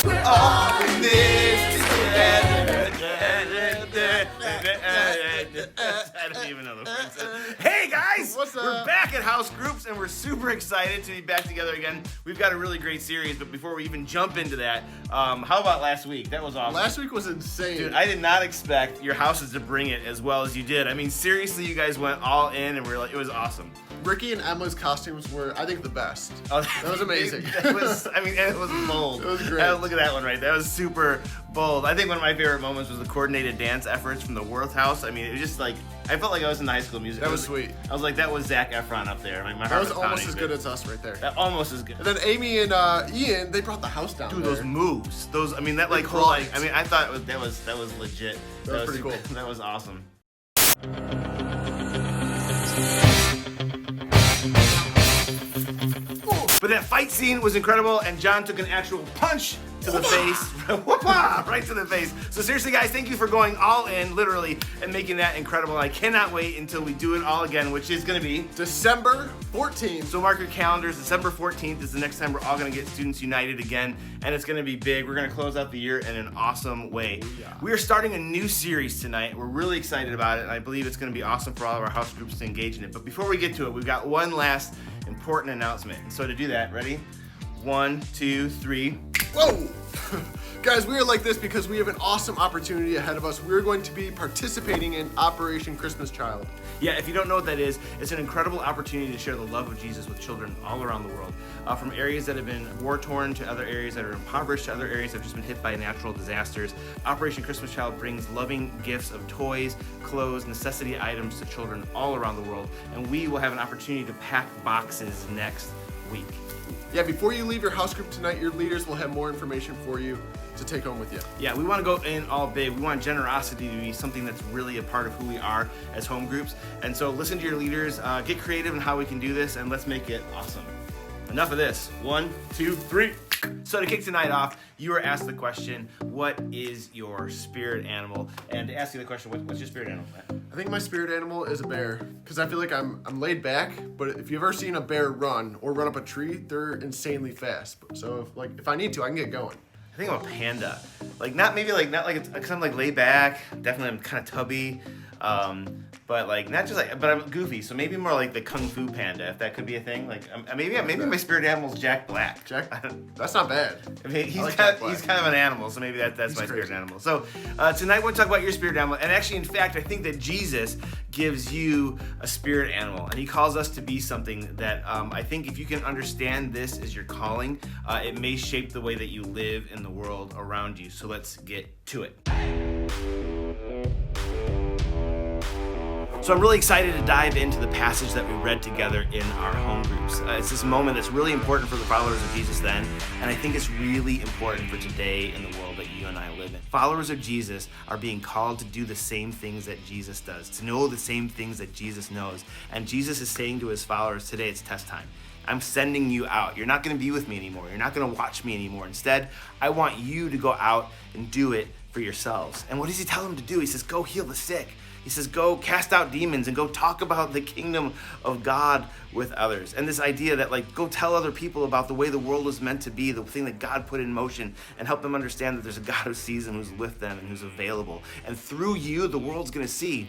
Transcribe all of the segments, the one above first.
We're all in this together. I don't even know the words. Hey guys, What's up? We're back at House Groups and we're super excited to be back together again. We've got a really great series, but before we even jump into that, how about last week? That was awesome. Last week was insane. Dude, I did not expect your houses to bring it as well as you did. I mean, seriously, you guys went all in and it was awesome. Ricky and Emma's costumes were, I think, the best. Oh, that was amazing. It was bold. It was great. Look at that one right. That was super bold. I think one of my favorite moments was the coordinated dance efforts from the Worth House. I mean, it was just like, I felt like I was in the High School Musical. That was sweet. I was like, that was Zac Efron up there. My That heart was almost as pounding, good as us right there. That almost as good. And then Amy and Ian, they brought the house down. Dude, there. those moves, I mean, that like They whole like, brought I mean, I thought that was legit. That was pretty cool. That was awesome. But that fight scene was incredible, and John took an actual punch to the face. Right to the face. So seriously, guys, thank you for going all in, literally, and making that incredible. I cannot wait until we do it all again, which is going to be December 14th. So mark your calendars. December 14th is the next time we're all going to get Students United again, and it's going to be big. We're going to close out the year in an awesome way. Yeah. We are starting a new series tonight. We're really excited about it, and I believe it's going to be awesome for all of our house groups to engage in it. But before we get to it, we've got one last important announcement. And so to do that, ready? 1, 2, 3. Whoa! Guys, we are like this because we have an awesome opportunity ahead of us. We're going to be participating in Operation Christmas Child. Yeah, if you don't know what that is, it's an incredible opportunity to share the love of Jesus with children all around the world. From areas that have been war-torn to other areas that are impoverished to other areas that have just been hit by natural disasters. Operation Christmas Child brings loving gifts of toys, clothes, necessity items to children all around the world. And we will have an opportunity to pack boxes next week. Yeah, before you leave your house group tonight, your leaders will have more information for you to take home with you. Yeah, we want to go in all big. We want generosity to be something that's really a part of who we are as home groups. And so listen to your leaders, get creative in how we can do this, and let's make it awesome. Enough of this. 1, 2, 3. So to kick tonight off, you were asked the question, what is your spirit animal? And to ask you the question, what's your spirit animal, Matt? I think my spirit animal is a bear because I feel like I'm laid back, but if you've ever seen a bear run or run up a tree, they're insanely fast. So if I need to, I can get going. I think I'm a panda. Not like because I'm like laid back. Definitely, I'm kind of tubby. But I'm goofy. So maybe more like the Kung Fu Panda, if that could be a thing. Maybe my spirit animal is Jack Black. That's not bad. I mean, he's like kind Jack Black. of an animal, so maybe that's my crazy. spirit animal. So tonight we'll talk about your spirit animal, and actually, in fact, I think that Jesus gives you a spirit animal, and he calls us to be something that I think if you can understand this as your calling, it may shape the way that you live in the world around you. So let's get to it. So I'm really excited to dive into the passage that we read together in our home groups. It's this moment that's really important for the followers of Jesus then, and I think it's really important for today in the world that you and I live in. Followers of Jesus are being called to do the same things that Jesus does, to know the same things that Jesus knows. And Jesus is saying to his followers, today it's test time. I'm sending you out. You're not going to be with me anymore. You're not going to watch me anymore. Instead, I want you to go out and do it for yourselves. And what does he tell them to do? He says, go heal the sick. He says, go cast out demons and go talk about the kingdom of God with others. And this idea that go tell other people about the way the world was meant to be, the thing that God put in motion, and help them understand that there's a God who sees them, who's with them, and who's available. And through you, the world's going to see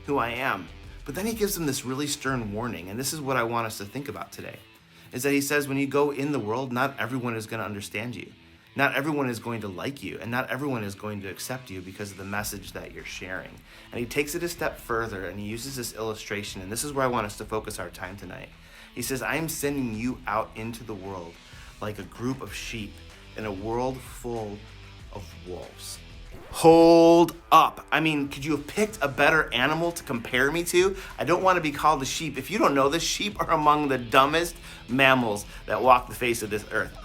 who I am. But then he gives them this really stern warning, and this is what I want us to think about today, is that he says when you go in the world, not everyone is going to understand you. Not everyone is going to like you, and not everyone is going to accept you because of the message that you're sharing. And he takes it a step further, and he uses this illustration, and this is where I want us to focus our time tonight. He says, I am sending you out into the world like a group of sheep in a world full of wolves. Hold up. I mean, could you have picked a better animal to compare me to? I don't want to be called a sheep. If you don't know this, sheep are among the dumbest mammals that walk the face of this earth.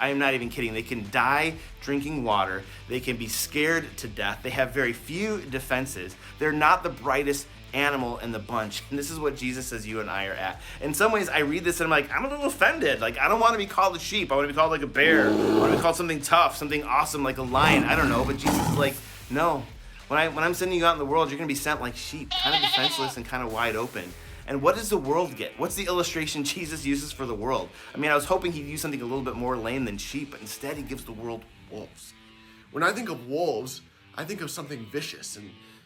I am not even kidding. They can die drinking water. They can be scared to death. They have very few defenses. They're not the brightest animal in the bunch. And this is what Jesus says you and I are at. In some ways, I read this and I'm like, I'm a little offended. I don't want to be called a sheep. I want to be called like a bear. I want to be called something tough, something awesome like a lion. I don't know. But Jesus is like, no. When I'm sending you out in the world, you're going to be sent like sheep, kind of defenseless and kind of wide open. And what does the world get? What's the illustration Jesus uses for the world? I mean, I was hoping he'd use something a little bit more lame than sheep, but instead he gives the world wolves. When I think of wolves, I think of something vicious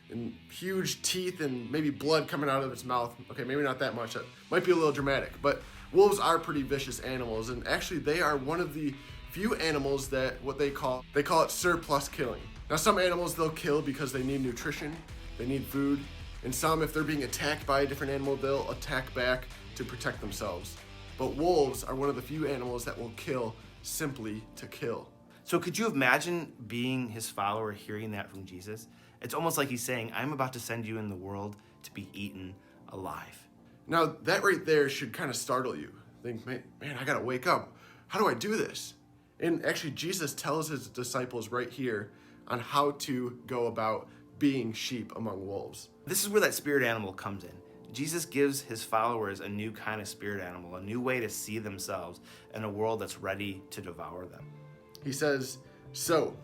and huge teeth and maybe blood coming out of its mouth. Okay, maybe not that much. That might be a little dramatic, but wolves are pretty vicious animals, and actually they are one of the few animals that they call it surplus killing. Now some animals they'll kill because they need nutrition, they need food, and some if they're being attacked by a different animal, they'll attack back to protect themselves. But wolves are one of the few animals that will kill simply to kill. So could you imagine being his follower, hearing that from Jesus? It's almost like he's saying, I'm about to send you in the world to be eaten alive. Now that right there should kind of startle you. Think, man, I gotta wake up. How do I do this? And actually Jesus tells his disciples right here on how to go about being sheep among wolves. This is where that spirit animal comes in. Jesus gives his followers a new kind of spirit animal, a new way to see themselves in a world that's ready to devour them. He says, so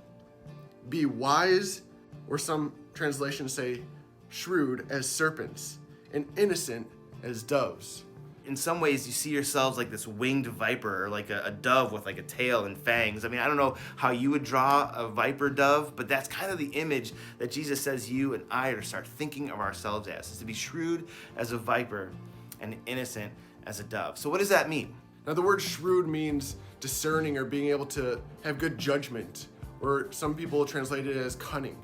be wise, or some translations say shrewd as serpents, and innocent as doves. In some ways, you see yourselves like this winged viper, or like a dove with like a tail and fangs. I mean, I don't know how you would draw a viper dove, but that's kind of the image that Jesus says you and I are to start thinking of ourselves as, is to be shrewd as a viper and innocent as a dove. So what does that mean? Now the word shrewd means discerning or being able to have good judgment, or some people translate it as cunning.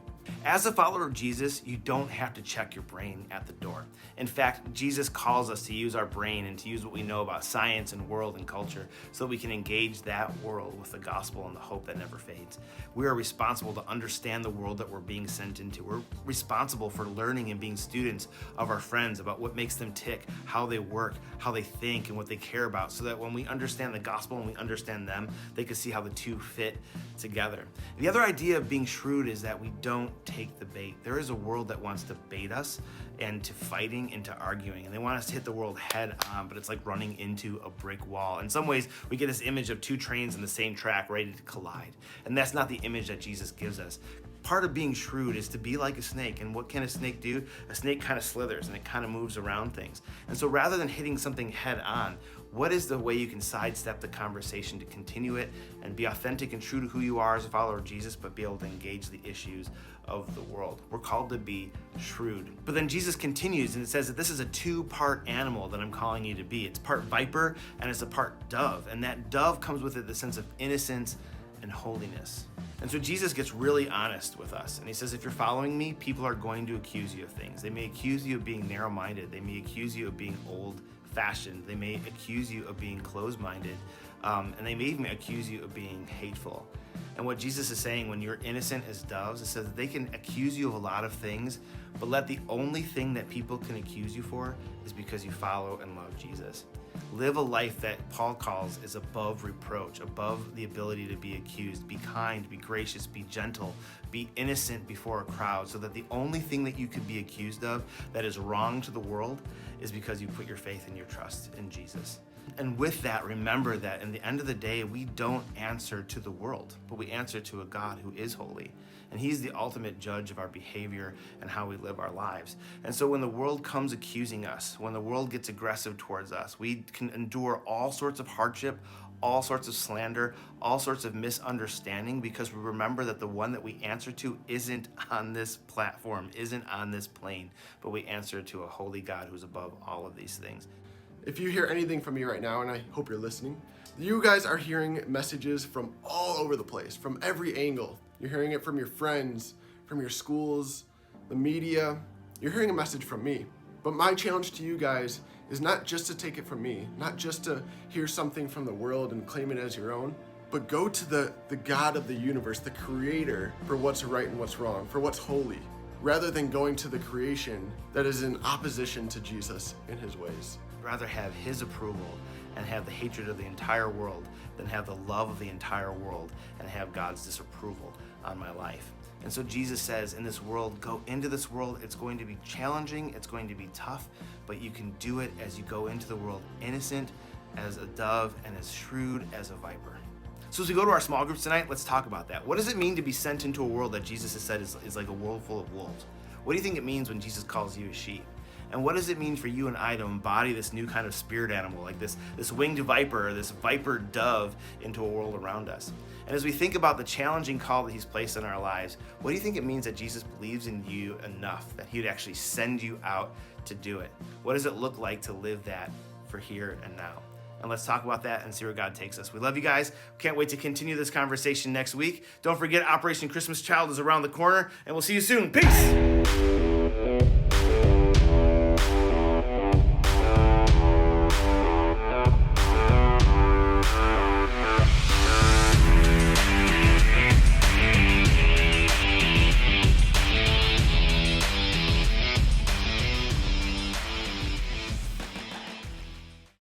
As a follower of Jesus, you don't have to check your brain at the door. In fact, Jesus calls us to use our brain and to use what we know about science and world and culture so that we can engage that world with the gospel and the hope that never fades. We are responsible to understand the world that we're being sent into. We're responsible for learning and being students of our friends about what makes them tick, how they work, how they think, and what they care about, so that when we understand the gospel and we understand them, they can see how the two fit together. The other idea of being shrewd is that we don't take the bait. There is a world that wants to bait us into fighting, into arguing, and they want us to hit the world head on, but it's like running into a brick wall. In some ways, we get this image of two trains in the same track ready to collide, and that's not the image that Jesus gives us. Part of being shrewd is to be like a snake, and what can a snake do? A snake kind of slithers and it kind of moves around things. And so rather than hitting something head on, what is the way you can sidestep the conversation to continue it and be authentic and true to who you are as a follower of Jesus, but be able to engage the issues of the world? We're called to be shrewd. But then Jesus continues and it says that this is a two-part animal that I'm calling you to be. It's part viper and it's a part dove. And that dove comes with it the sense of innocence and holiness. And so Jesus gets really honest with us. And he says, if you're following me, people are going to accuse you of things. They may accuse you of being narrow-minded. They may accuse you of being old-fashioned. They may accuse you of being closed-minded. And they may even accuse you of being hateful. And what Jesus is saying, when you're innocent as doves, it says that they can accuse you of a lot of things, but let the only thing that people can accuse you for is because you follow and love Jesus. Live a life that Paul calls is above reproach, above the ability to be accused. Be kind, be gracious, be gentle, be innocent before a crowd, so that the only thing that you could be accused of that is wrong to the world is because you put your faith and your trust in Jesus. And with that, remember that in the end of the day, we don't answer to the world, but we answer to a God who is holy. And he's the ultimate judge of our behavior and how we live our lives. And so when the world comes accusing us, when the world gets aggressive towards us, we can endure all sorts of hardship, all sorts of slander, all sorts of misunderstanding, because we remember that the one that we answer to isn't on this platform, isn't on this plane, but we answer to a holy God who's above all of these things. If you hear anything from me right now, and I hope you're listening, you guys are hearing messages from all over the place, from every angle. You're hearing it from your friends, from your schools, the media. You're hearing a message from me. But my challenge to you guys is not just to take it from me, not just to hear something from the world and claim it as your own, but go to the God of the universe, the creator, for what's right and what's wrong, for what's holy, rather than going to the creation that is in opposition to Jesus in his ways. Rather have his approval and have the hatred of the entire world than have the love of the entire world and have God's disapproval on my life. And so Jesus says, in this world, go into this world. It's going to be challenging, it's going to be tough, but you can do it as you go into the world innocent as a dove and as shrewd as a viper. So as we go to our small groups tonight, let's talk about that. What does it mean to be sent into a world that Jesus has said is like a world full of wolves? What do you think it means when Jesus calls you a sheep? And what does it mean for you and I to embody this new kind of spirit animal, like this winged viper, this viper dove into a world around us? And as we think about the challenging call that he's placed in our lives, what do you think it means that Jesus believes in you enough that he would actually send you out to do it? What does it look like to live that for here and now? And let's talk about that and see where God takes us. We love you guys. Can't wait to continue this conversation next week. Don't forget, Operation Christmas Child is around the corner, and we'll see you soon. Peace!